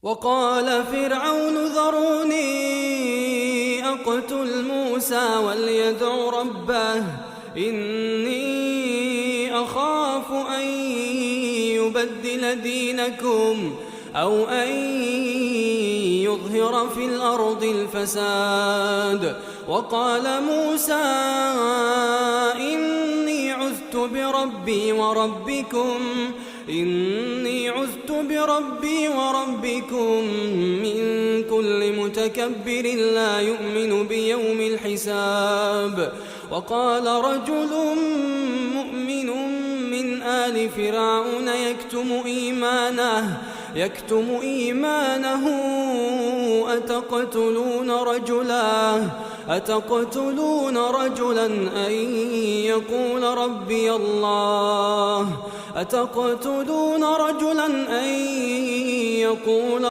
وقال فرعون ذروني أقتل موسى وليدع ربه إني أخاف أن يبدل دينكم أو أن يظهر في الأرض الفساد. وقال موسى إني عذت بربي وربكم من كل متكبر لا يؤمن بيوم الحساب. وقال رجل مؤمن من آل فرعون يكتم إيمانه أتقتلون رجلا أن يقول ربي الله